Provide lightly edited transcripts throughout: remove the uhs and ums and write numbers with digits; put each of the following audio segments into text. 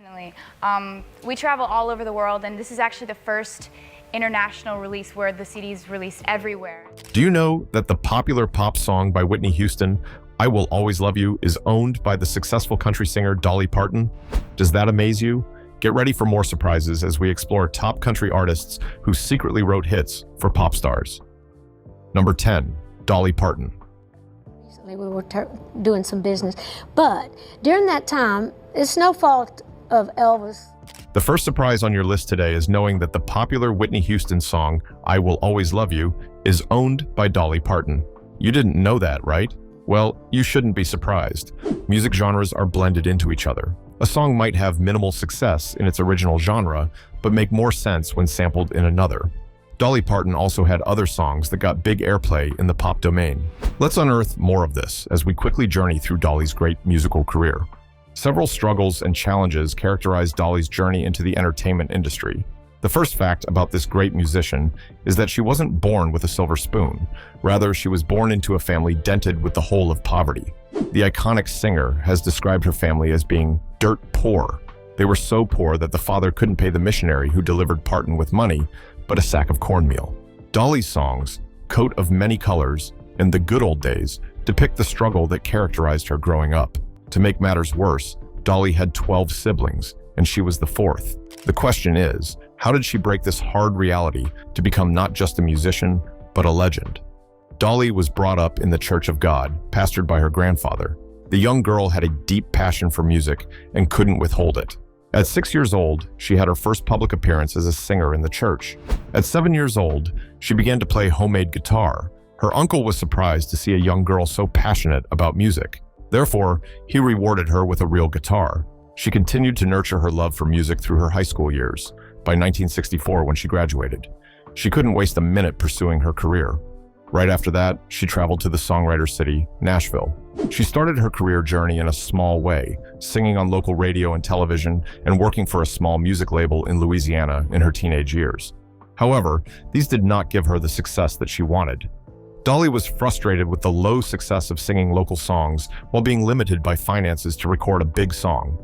Definitely. We travel all over the world, and this is actually the first international release where the CD is released everywhere. Do you know that the popular pop song by Whitney Houston, I Will Always Love You, is owned by the successful country singer Dolly Parton? Does that amaze you? Get ready for more surprises as we explore top country artists who secretly wrote hits for pop stars. Number 10, Dolly Parton. Recently we were doing some business, but during that time, it's no fault of Elvis. The first surprise on your list today is knowing that the popular Whitney Houston song, I Will Always Love You, is owned by Dolly Parton. You didn't know that, right? Well, you shouldn't be surprised. Music genres are blended into each other. A song might have minimal success in its original genre, but make more sense when sampled in another. Dolly Parton also had other songs that got big airplay in the pop domain. Let's unearth more of this as we quickly journey through Dolly's great musical career. Several struggles and challenges characterize Dolly's journey into the entertainment industry. The first fact about this great musician is that she wasn't born with a silver spoon. Rather, she was born into a family dented with the hole of poverty. The iconic singer has described her family as being dirt poor. They were so poor that the father couldn't pay the missionary who delivered Parton with money, but a sack of cornmeal. Dolly's songs, Coat of Many Colors and The Good Old Days, depict the struggle that characterized her growing up. To make matters worse, Dolly had 12 siblings, and she was the fourth. The question is, how did she break this hard reality to become not just a musician, but a legend? Dolly was brought up in the Church of God, pastored by her grandfather. The young girl had a deep passion for music and couldn't withhold it. At 6 years old, she had her first public appearance as a singer in the church. At 7 years old, she began to play homemade guitar. Her uncle was surprised to see a young girl so passionate about music. Therefore, he rewarded her with a real guitar. She continued to nurture her love for music through her high school years. By 1964, when she graduated, she couldn't waste a minute pursuing her career. Right after that, she traveled to the songwriter city, Nashville. She started her career journey in a small way, singing on local radio and television and working for a small music label in Louisiana in her teenage years. However, these did not give her the success that she wanted. Dolly was frustrated with the low success of singing local songs while being limited by finances to record a big song.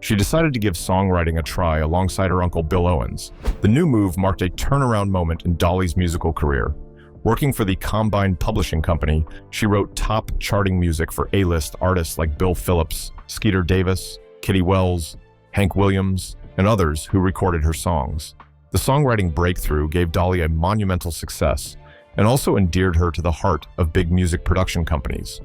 She decided to give songwriting a try alongside her uncle Bill Owens. The new move marked a turnaround moment in Dolly's musical career. Working for the Combine Publishing Company, she wrote top charting music for A-list artists like Bill Phillips, Skeeter Davis, Kitty Wells, Hank Williams, and others who recorded her songs. The songwriting breakthrough gave Dolly a monumental success and also endeared her to the heart of big music production companies.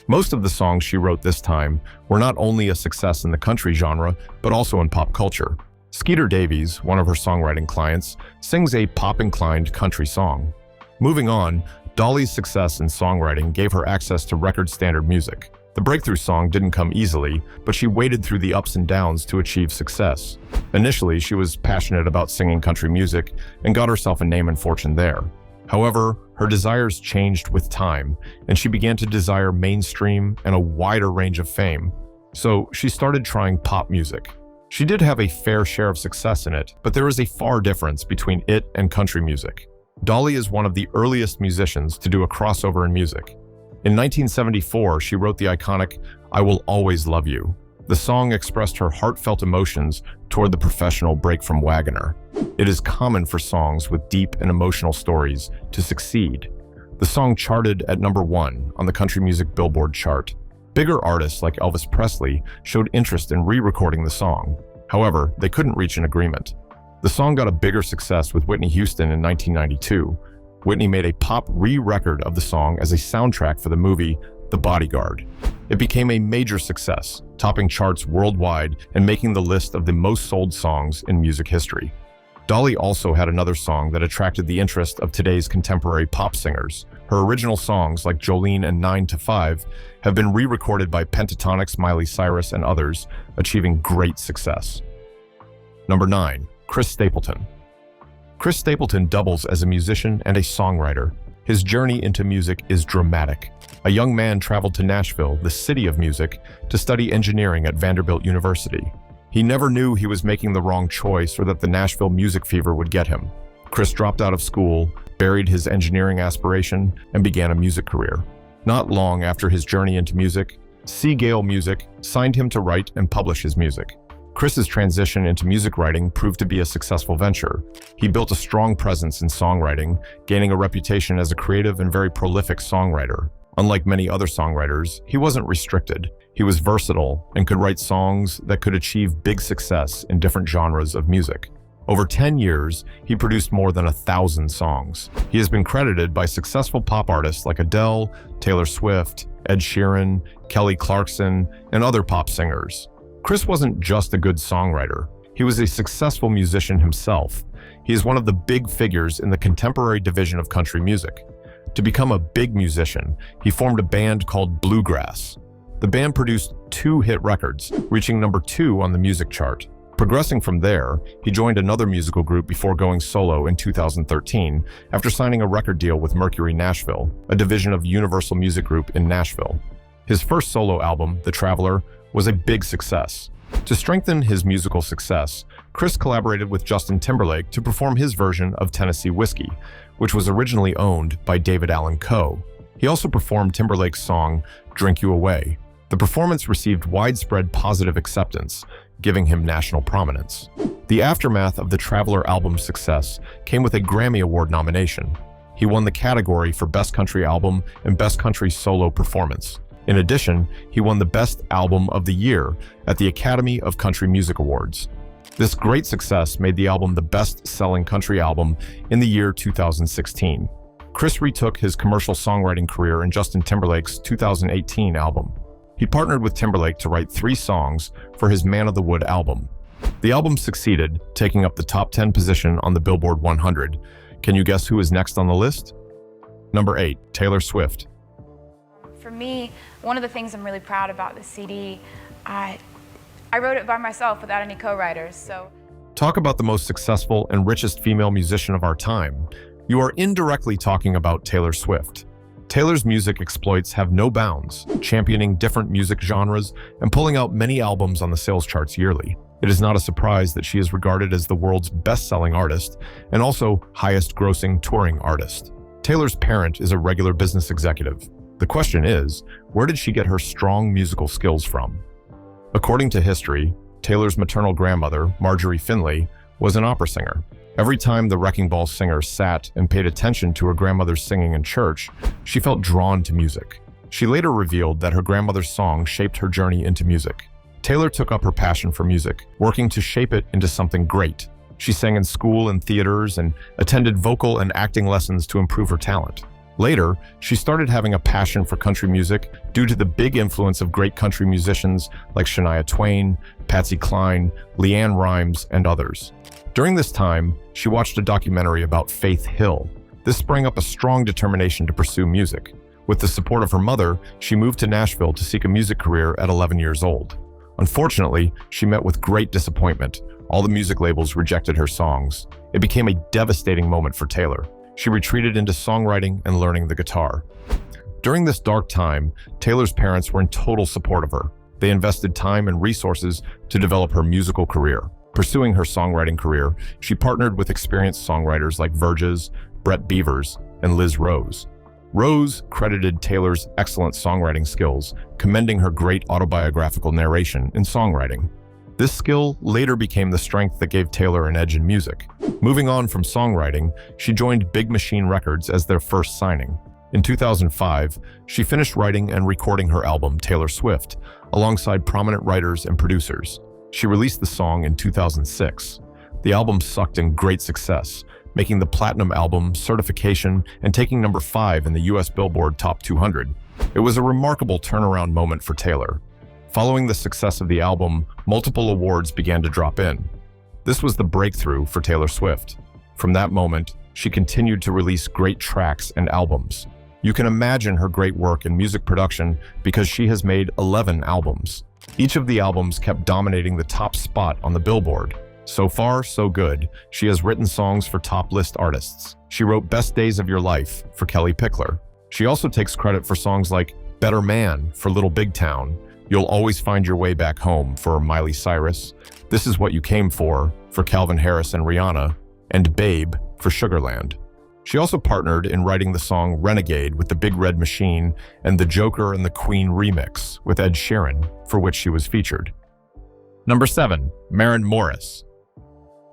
Most of the songs she wrote this time were not only a success in the country genre, but also in pop culture. Skeeter Davies, one of her songwriting clients, sings a pop-inclined country song. Moving on, Dolly's success in songwriting gave her access to record standard music. The breakthrough song didn't come easily, but she waded through the ups and downs to achieve success. Initially, she was passionate about singing country music and got herself a name and fortune there. However, her desires changed with time, and she began to desire mainstream and a wider range of fame. So she started trying pop music. She did have a fair share of success in it, but there is a far difference between it and country music. Dolly is one of the earliest musicians to do a crossover in music. In 1974, she wrote the iconic I Will Always Love You. The song expressed her heartfelt emotions toward the professional break from Wagoner. It is common for songs with deep and emotional stories to succeed. The song charted at number 1 on the country music Billboard chart. Bigger artists like Elvis Presley showed interest in re-recording the song. However, they couldn't reach an agreement. The song got a bigger success with Whitney Houston in 1992. Whitney made a pop re-record of the song as a soundtrack for the movie The Bodyguard. It became a major success, topping charts worldwide and making the list of the most sold songs in music history. Dolly also had another song that attracted the interest of today's contemporary pop singers. Her original songs, like Jolene and 9 to 5, have been re-recorded by Pentatonix, Miley Cyrus, and others, achieving great success. Number 9, Chris Stapleton. Chris Stapleton doubles as a musician and a songwriter. His journey into music is dramatic. A young man traveled to Nashville, the city of music, to study engineering at Vanderbilt University. He never knew he was making the wrong choice or that the Nashville music fever would get him. Chris dropped out of school, buried his engineering aspiration, and began a music career. Not long after his journey into music, Seagale Music signed him to write and publish his music. Chris's transition into music writing proved to be a successful venture. He built a strong presence in songwriting, gaining a reputation as a creative and very prolific songwriter. Unlike many other songwriters, he wasn't restricted. He was versatile and could write songs that could achieve big success in different genres of music. Over 10 years, he produced more than 1,000 songs. He has been credited by successful pop artists like Adele, Taylor Swift, Ed Sheeran, Kelly Clarkson, and other pop singers. Chris wasn't just a good songwriter. He was a successful musician himself. He is one of the big figures in the contemporary division of country music. To become a big musician, he formed a band called Bluegrass. The band produced 2 hit records, reaching number 2 on the music chart. Progressing from there, he joined another musical group before going solo in 2013 after signing a record deal with Mercury Nashville, a division of Universal Music Group in Nashville. His first solo album, The Traveler, was a big success. To strengthen his musical success, Chris collaborated with Justin Timberlake to perform his version of Tennessee Whiskey, which was originally owned by David Allan Coe. He also performed Timberlake's song, Drink You Away. The performance received widespread positive acceptance, giving him national prominence. The aftermath of the Traveler album's success came with a Grammy Award nomination. He won the category for Best Country Album and Best Country Solo Performance. In addition, he won the Best Album of the Year at the Academy of Country Music Awards. This great success made the album the best-selling country album in the year 2016. Chris retook his commercial songwriting career in Justin Timberlake's 2018 album. He partnered with Timberlake to write 3 songs for his Man of the Wood album. The album succeeded, taking up the top 10 position on the Billboard 100. Can you guess who is next on the list? Number 8, Taylor Swift. For me, one of the things I'm really proud about this CD, I wrote it by myself without any co-writers, so. Talk about the most successful and richest female musician of our time. You are indirectly talking about Taylor Swift. Taylor's music exploits have no bounds, championing different music genres and pulling out many albums on the sales charts yearly. It is not a surprise that she is regarded as the world's best-selling artist and also highest-grossing touring artist. Taylor's parent is a regular business executive. The question is, where did she get her strong musical skills from? According to history, Taylor's maternal grandmother, Marjorie Finley, was an opera singer. Every time the Wrecking Ball singer sat and paid attention to her grandmother's singing in church, she felt drawn to music. She later revealed that her grandmother's song shaped her journey into music. Taylor took up her passion for music, working to shape it into something great. She sang in school and theaters and attended vocal and acting lessons to improve her talent. Later, she started having a passion for country music due to the big influence of great country musicians like Shania Twain, Patsy Cline, LeAnn Rimes, and others. During this time, she watched a documentary about Faith Hill. This sprang up a strong determination to pursue music. With the support of her mother, she moved to Nashville to seek a music career at 11 years old. Unfortunately, she met with great disappointment. All the music labels rejected her songs. It became a devastating moment for Taylor. She retreated into songwriting and learning the guitar. During this dark time, Taylor's parents were in total support of her. They invested time and resources to develop her musical career. Pursuing her songwriting career, she partnered with experienced songwriters like Verges, Brett Beavers, and Liz Rose. Rose credited Taylor's excellent songwriting skills, commending her great autobiographical narration in songwriting. This skill later became the strength that gave Taylor an edge in music. Moving on from songwriting, she joined Big Machine Records as their first signing. In 2005, she finished writing and recording her album, Taylor Swift, alongside prominent writers and producers. She released the song in 2006. The album sucked in great success, making the platinum album certification and taking number 5 in the US Billboard Top 200. It was a remarkable turnaround moment for Taylor. Following the success of the album, multiple awards began to drop in. This was the breakthrough for Taylor Swift. From that moment, she continued to release great tracks and albums. You can imagine her great work in music production because she has made 11 albums. Each of the albums kept dominating the top spot on the Billboard. So far, so good. She has written songs for top list artists. She wrote Best Days of Your Life for Kelly Pickler. She also takes credit for songs like Better Man for Little Big Town, You'll Always Find Your Way Back Home for Miley Cyrus, This Is What You Came For Calvin Harris and Rihanna, and Babe for Sugarland. She also partnered in writing the song Renegade with the Big Red Machine and the Joker and the Queen remix with Ed Sheeran, for which she was featured. Number 7. Marin Morris.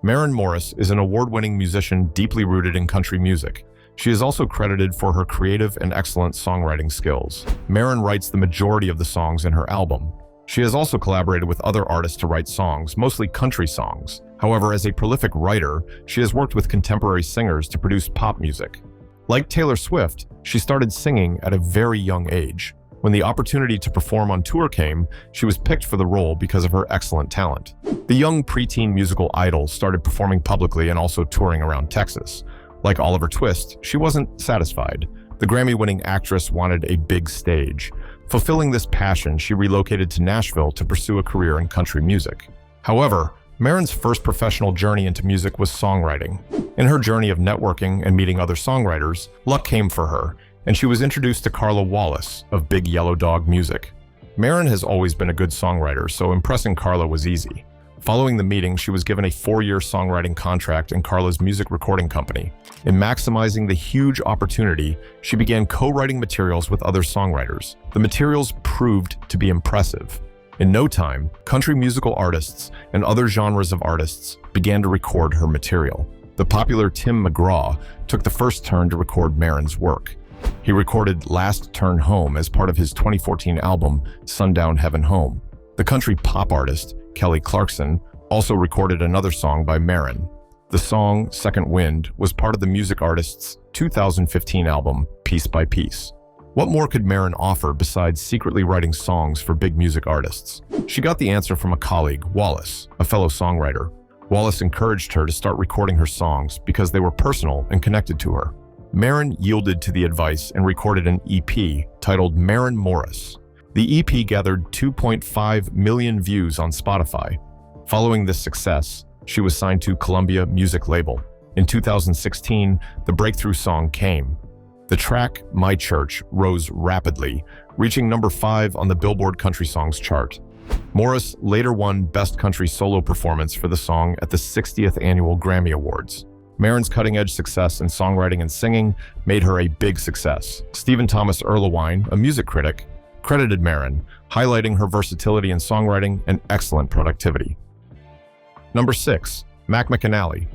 Marin Morris is an award-winning musician deeply rooted in country music. She is also credited for her creative and excellent songwriting skills. Marin writes the majority of the songs in her album. She has also collaborated with other artists to write songs, mostly country songs. However, as a prolific writer, she has worked with contemporary singers to produce pop music. Like Taylor Swift, she started singing at a very young age. When the opportunity to perform on tour came, she was picked for the role because of her excellent talent. The young preteen musical idol started performing publicly and also touring around Texas. Like Oliver Twist, she wasn't satisfied. The Grammy-winning actress wanted a big stage. Fulfilling this passion, she relocated to Nashville to pursue a career in country music. However, Marin's first professional journey into music was songwriting. In her journey of networking and meeting other songwriters, luck came for her, and she was introduced to Carla Wallace of Big Yellow Dog Music. Marin has always been a good songwriter, so impressing Carla was easy. Following the meeting, she was given a 4-year songwriting contract in Carla's music recording company. In maximizing the huge opportunity, she began co-writing materials with other songwriters. The materials proved to be impressive. In no time, country musical artists and other genres of artists began to record her material. The popular Tim McGraw took the first turn to record Marin's work. He recorded Last Turn Home as part of his 2014 album, Sundown Heaven Home. The country pop artist, Kelly Clarkson, also recorded another song by Marin. The song, Second Wind, was part of the music artist's 2015 album, Piece by Piece. What more could Marin offer besides secretly writing songs for big music artists? She got the answer from a colleague, Wallace, a fellow songwriter. Wallace encouraged her to start recording her songs because they were personal and connected to her. Marin yielded to the advice and recorded an EP titled Marin Morris. The EP gathered 2.5 million views on Spotify. Following this success, she was signed to Columbia Music Label. In 2016, the breakthrough song came. The track, My Church, rose rapidly, reaching number 5 on the Billboard Country Songs chart. Morris later won Best Country Solo Performance for the song at the 60th Annual Grammy Awards. Marin's cutting-edge success in songwriting and singing made her a big success. Stephen Thomas Erlewine, a music critic, credited Marin, highlighting her versatility in songwriting and excellent productivity. Number 6. Mac McAnally.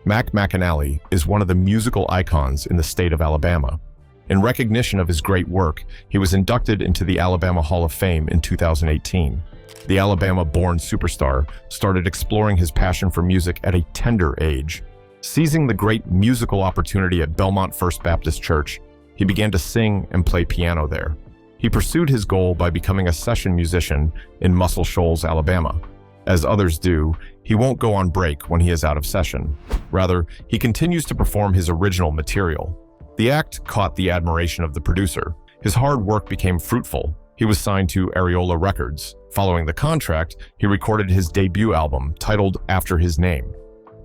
Mac McAnally is one of the musical icons in the state of Alabama. In recognition of his great work, he was inducted into the Alabama Hall of Fame in 2018. The Alabama-born superstar started exploring his passion for music at a tender age. Seizing the great musical opportunity at Belmont First Baptist Church, he began to sing and play piano there. He pursued his goal by becoming a session musician in Muscle Shoals, Alabama. As others do, he won't go on break when he is out of session. Rather, he continues to perform his original material. The act caught the admiration of the producer. His hard work became fruitful. He was signed to Areola Records. Following the contract, he recorded his debut album, titled after his name.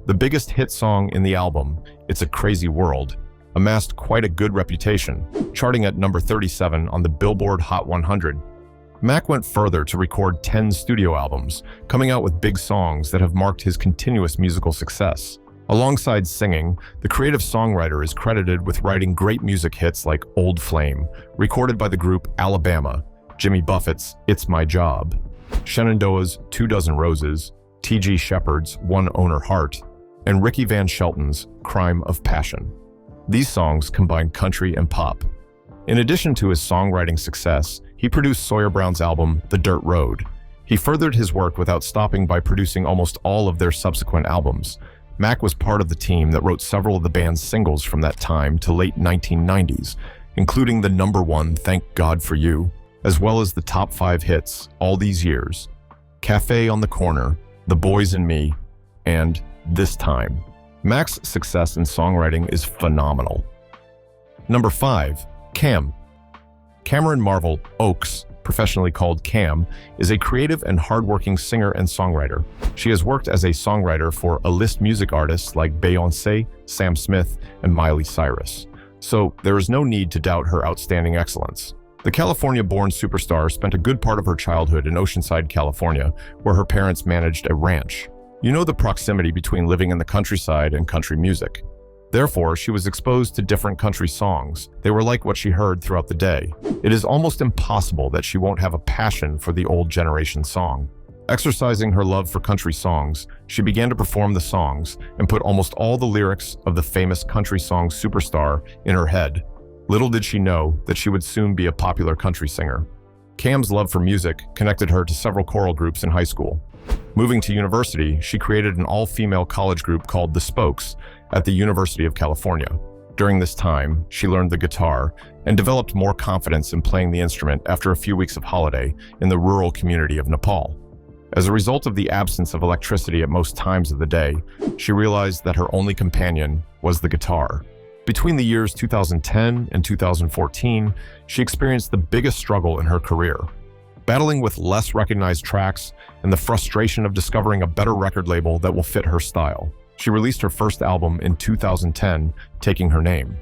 The biggest hit song in the album, It's a Crazy World, amassed quite a good reputation, charting at number 37 on the Billboard Hot 100. Mac went further to record 10 studio albums, coming out with big songs that have marked his continuous musical success. Alongside singing, the creative songwriter is credited with writing great music hits like Old Flame, recorded by the group Alabama, Jimmy Buffett's It's My Job, Shenandoah's 2 Dozen Roses, T.G. Shepherd's One Owner Heart, and Ricky Van Shelton's Crime of Passion. These songs combine country and pop. In addition to his songwriting success, he produced Sawyer Brown's album, The Dirt Road. He furthered his work without stopping by producing almost all of their subsequent albums. Mac was part of the team that wrote several of the band's singles from that time to late 1990s, including the number 1 Thank God for You, as well as the top 5 hits all these years, Cafe on the Corner, The Boys and Me, and This Time. Mac's success in songwriting is phenomenal. Number 5. Cam. Cameron Marvel Oakes, professionally called Cam, is a creative and hardworking singer and songwriter. She has worked as a songwriter for A-list music artists like Beyoncé, Sam Smith, and Miley Cyrus. So there is no need to doubt her outstanding excellence. The California-born superstar spent a good part of her childhood in Oceanside, California, where her parents managed a ranch. You know the proximity between living in the countryside and country music. Therefore, she was exposed to different country songs. They were like what she heard throughout the day. It is almost impossible that she won't have a passion for the old generation song. Exercising her love for country songs, she began to perform the songs and put almost all the lyrics of the famous country song Superstar in her head. Little did she know that she would soon be a popular country singer. Cam's love for music connected her to several choral groups in high school. Moving to university, she created an all-female college group called The Spokes at the University of California. During this time, she learned the guitar and developed more confidence in playing the instrument after a few weeks of holiday in the rural community of Nepal. As a result of the absence of electricity at most times of the day, she realized that her only companion was the guitar. Between the years 2010 and 2014, she experienced the biggest struggle in her career. Battling with less recognized tracks and the frustration of discovering a better record label that will fit her style, she released her first album in 2010, taking her name.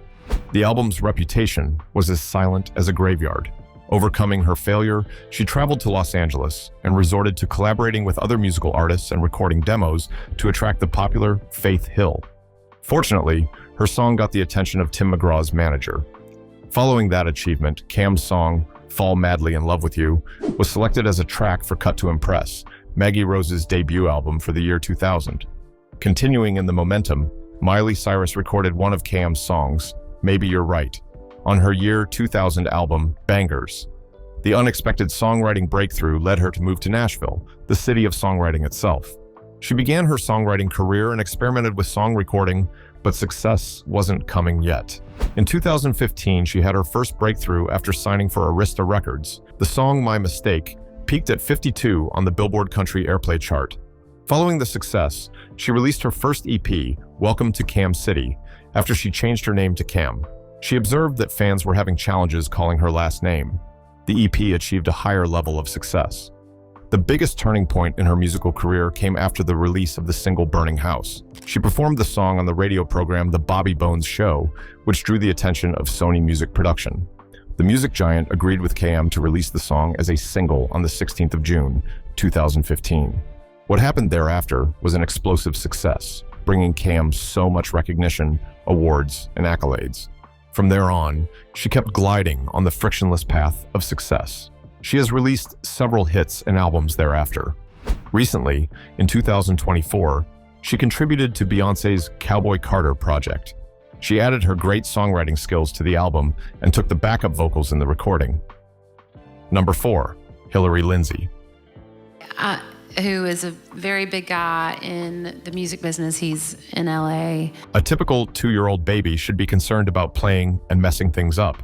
The album's reputation was as silent as a graveyard. Overcoming her failure, she traveled to Los Angeles and resorted to collaborating with other musical artists and recording demos to attract the popular Faith Hill. Fortunately, her song got the attention of Tim McGraw's manager. Following that achievement, Cam's song, Fall Madly in Love with You, was selected as a track for Cut to Impress, Maggie Rose's debut album for the year 2000. Continuing in the momentum, Miley Cyrus recorded one of Cam's songs, Maybe You're Right, on her year 2000 album, Bangers. The unexpected songwriting breakthrough led her to move to Nashville, the city of songwriting itself. She began her songwriting career and experimented with song recording, but success wasn't coming yet. In 2015, she had her first breakthrough after signing for Arista Records. The song My Mistake peaked at 52 on the Billboard Country Airplay chart. Following the success, she released her first EP, Welcome to Cam City, after she changed her name to Cam. She observed that fans were having challenges calling her last name. The EP achieved a higher level of success. The biggest turning point in her musical career came after the release of the single Burning House. She performed the song on the radio program The Bobby Bones Show, which drew the attention of Sony Music Production. The music giant agreed with KM to release the song as a single on the 16th of June, 2015. What happened thereafter was an explosive success, bringing KM so much recognition, awards, and accolades. From there on, she kept gliding on the frictionless path of success. She has released several hits and albums thereafter. Recently, in 2024, she contributed to Beyoncé's Cowboy Carter project. She added her great songwriting skills to the album and took the backup vocals in the recording. Number 4, Hillary Lindsey. Who is a very big guy in the music business. He's in LA. A typical 2-year-old baby should be concerned about playing and messing things up.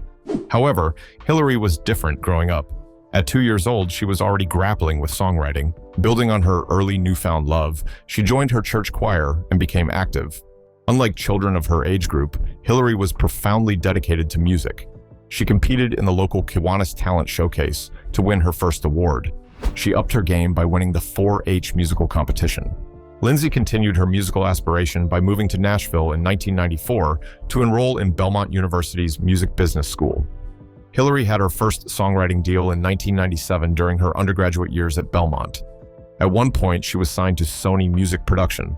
However, Hillary was different growing up. At 2 years old, she was already grappling with songwriting. Building on her early newfound love, she joined her church choir and became active. Unlike children of her age group, Hillary was profoundly dedicated to music. She competed in the local Kiwanis Talent Showcase to win her first award. She upped her game by winning the 4-H musical competition. Lindsey continued her musical aspiration by moving to Nashville in 1994 to enroll in Belmont University's Music Business School. Hillary had her first songwriting deal in 1997 during her undergraduate years at Belmont. At one point, she was signed to Sony Music Production.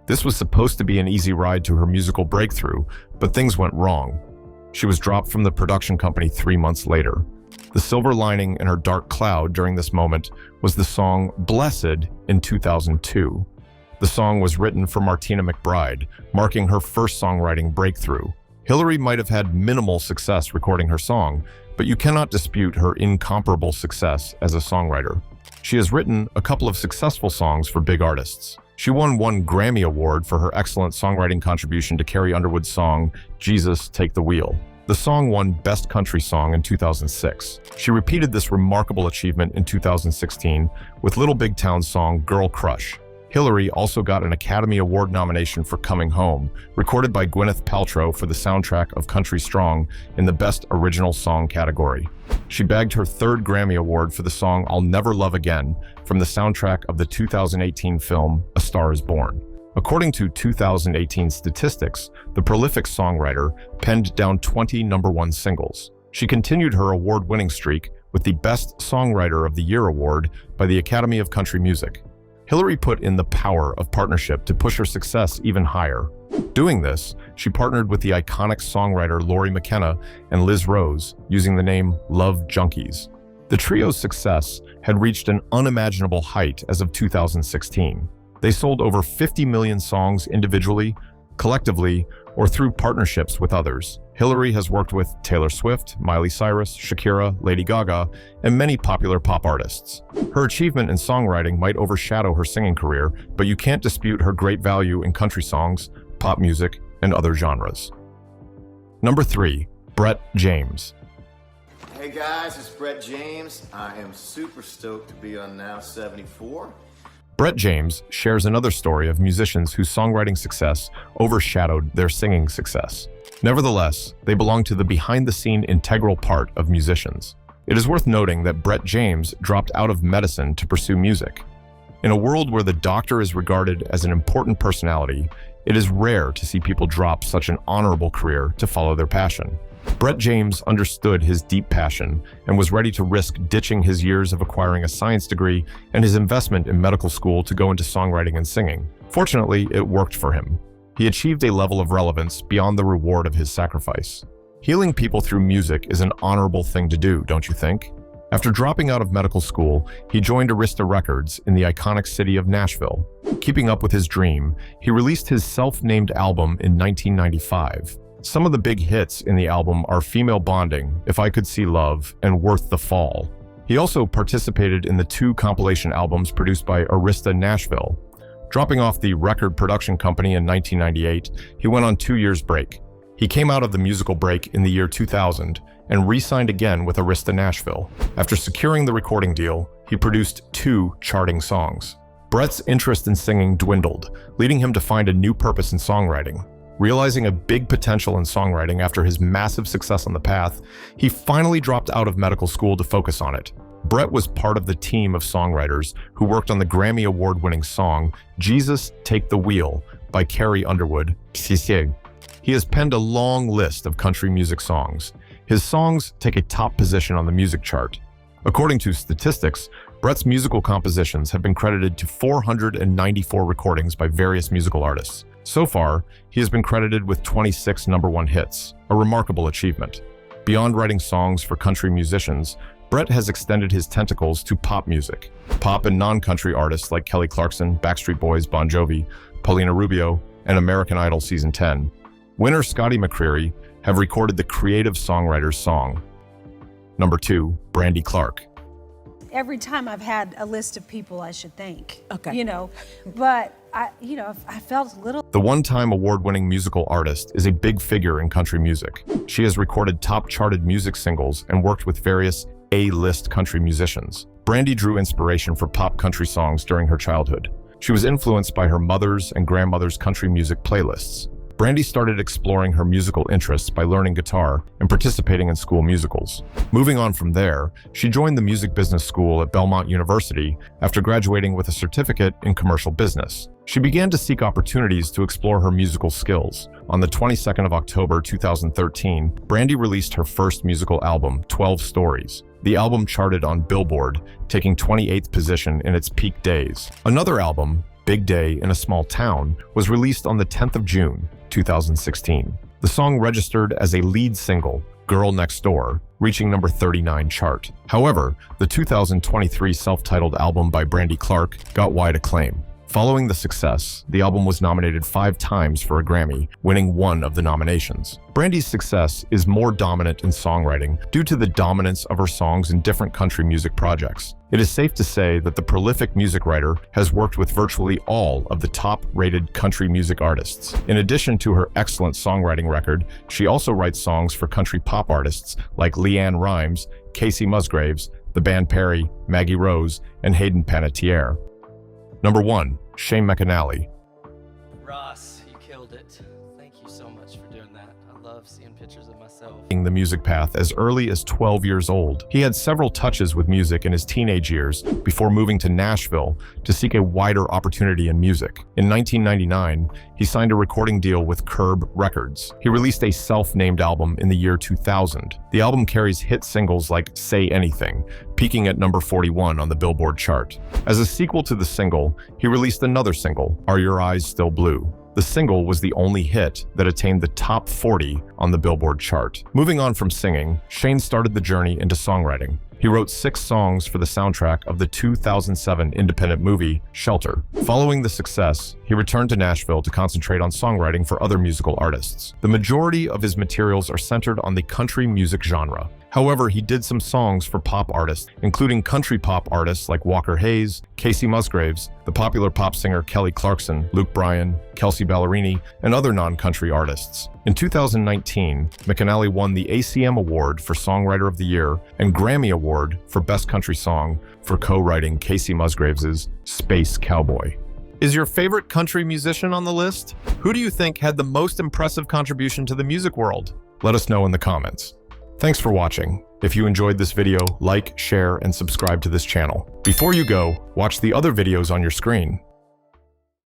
This was supposed to be an easy ride to her musical breakthrough, but things went wrong. She was dropped from the production company 3 months later. The silver lining in her dark cloud during this moment was the song Blessed in 2002. The song was written for Martina McBride, marking her first songwriting breakthrough. Hillary might have had minimal success recording her song, but you cannot dispute her incomparable success as a songwriter. She has written a couple of successful songs for big artists. She won 1 Grammy Award for her excellent songwriting contribution to Carrie Underwood's song, Jesus, Take the Wheel. The song won Best Country Song in 2006. She repeated this remarkable achievement in 2016 with Little Big Town's song, Girl Crush. Hillary also got an Academy Award nomination for Coming Home, recorded by Gwyneth Paltrow for the soundtrack of Country Strong in the Best Original Song category. She bagged her 3rd Grammy Award for the song I'll Never Love Again from the soundtrack of the 2018 film A Star is Born. According to 2018 statistics, the prolific songwriter penned down 20 #1 singles. She continued her award-winning streak with the Best Songwriter of the Year award by the Academy of Country Music. Hillary put in the power of partnership to push her success even higher. Doing this, she partnered with the iconic songwriter Lori McKenna and Liz Rose, using the name Love Junkies. The trio's success had reached an unimaginable height as of 2016. They sold over 50 million songs individually, collectively, or through partnerships with others. Hillary has worked with Taylor Swift, Miley Cyrus, Shakira, Lady Gaga, and many popular pop artists. Her achievement in songwriting might overshadow her singing career, but you can't dispute her great value in country songs, pop music, and other genres. Number 3, Brett James. Hey guys, it's Brett James. I am super stoked to be on Now 74. Brett James shares another story of musicians whose songwriting success overshadowed their singing success. Nevertheless, they belong to the behind-the-scene integral part of musicians. It is worth noting that Brett James dropped out of medicine to pursue music. In a world where the doctor is regarded as an important personality, it is rare to see people drop such an honorable career to follow their passion. Brett James understood his deep passion and was ready to risk ditching his years of acquiring a science degree and his investment in medical school to go into songwriting and singing. Fortunately, it worked for him. He achieved a level of relevance beyond the reward of his sacrifice. Healing people through music is an honorable thing to do, don't you think? After dropping out of medical school, he joined Arista Records in the iconic city of Nashville. Keeping up with his dream, he released his self-named album in 1995. Some of the big hits in the album are Female Bonding, If I Could See Love, and Worth the Fall. He also participated in the 2 compilation albums produced by Arista Nashville. Dropping off the record production company in 1998, he went on 2 years break. He came out of the musical break in the year 2000 and re-signed again with Arista Nashville. After securing the recording deal, he produced 2 charting songs. Brett's interest in singing dwindled, leading him to find a new purpose in songwriting. Realizing a big potential in songwriting after his massive success on the path, he finally dropped out of medical school to focus on it. Brett was part of the team of songwriters who worked on the Grammy Award-winning song Jesus Take the Wheel by Carrie Underwood. He has penned a long list of country music songs. His songs take a top position on the music chart. According to statistics, Brett's musical compositions have been credited to 494 recordings by various musical artists. So far, he has been credited with 26 #1 hits, a remarkable achievement. Beyond writing songs for country musicians, Brett has extended his tentacles to pop music. Pop and non-country artists like Kelly Clarkson, Backstreet Boys, Bon Jovi, Paulina Rubio, and American Idol Season 10. Winner Scotty McCreery have recorded the Creative Songwriters song. Number 2, Brandy Clark. Every time I've had a list of people I should thank, Okay. But I felt a little. The one-time award-winning musical artist is a big figure in country music. She has recorded top-charted music singles and worked with various A-list country musicians. Brandy drew inspiration for pop country songs during her childhood. She was influenced by her mother's and grandmother's country music playlists. Brandy started exploring her musical interests by learning guitar and participating in school musicals. Moving on from there, she joined the music business school at Belmont University after graduating with a certificate in commercial business. She began to seek opportunities to explore her musical skills. On the 22nd of October 2013, Brandy released her first musical album, 12 Stories. The album charted on Billboard, taking 28th position in its peak days. Another album, Big Day in a Small Town, was released on the 10th of June, 2016. The song registered as a lead single, Girl Next Door, reaching number 39 chart. However, the 2023 self-titled album by Brandy Clark got wide acclaim. Following the success, the album was nominated 5 times for a Grammy, winning 1 of the nominations. Brandy's success is more dominant in songwriting due to the dominance of her songs in different country music projects. It is safe to say that the prolific music writer has worked with virtually all of the top-rated country music artists. In addition to her excellent songwriting record, she also writes songs for country pop artists like LeAnn Rimes, Casey Musgraves, the band Perry, Maggie Rose, and Hayden Panettiere. Number 1, Shane McAnally. Ross, you killed it. Thank you so much for doing that. I love seeing pictures of myself. The music path as early as 12 years old. He had several touches with music in his teenage years before moving to Nashville to seek a wider opportunity in music. In 1999, he signed a recording deal with Curb Records. He released a self-named album in the year 2000. The album carries hit singles like Say Anything, peaking at number 41 on the Billboard chart. As a sequel to the single, he released another single, Are Your Eyes Still Blue? The single was the only hit that attained the top 40 on the Billboard chart. Moving on from singing, Shane started the journey into songwriting. He wrote 6 songs for the soundtrack of the 2007 independent movie Shelter. Following the success, he returned to Nashville to concentrate on songwriting for other musical artists. The majority of his materials are centered on the country music genre. However, he did some songs for pop artists, including country pop artists like Walker Hayes, Casey Musgraves, the popular pop singer Kelly Clarkson, Luke Bryan, Kelsey Ballerini, and other non-country artists. In 2019, McAnally won the ACM Award for Songwriter of the Year and Grammy Award for Best Country Song for co-writing Casey Musgraves' Space Cowboy. Is your favorite country musician on the list? Who do you think had the most impressive contribution to the music world? Let us know in the comments. Thanks for watching. If you enjoyed this video, like, share, and subscribe to this channel. Before you go, watch the other videos on your screen.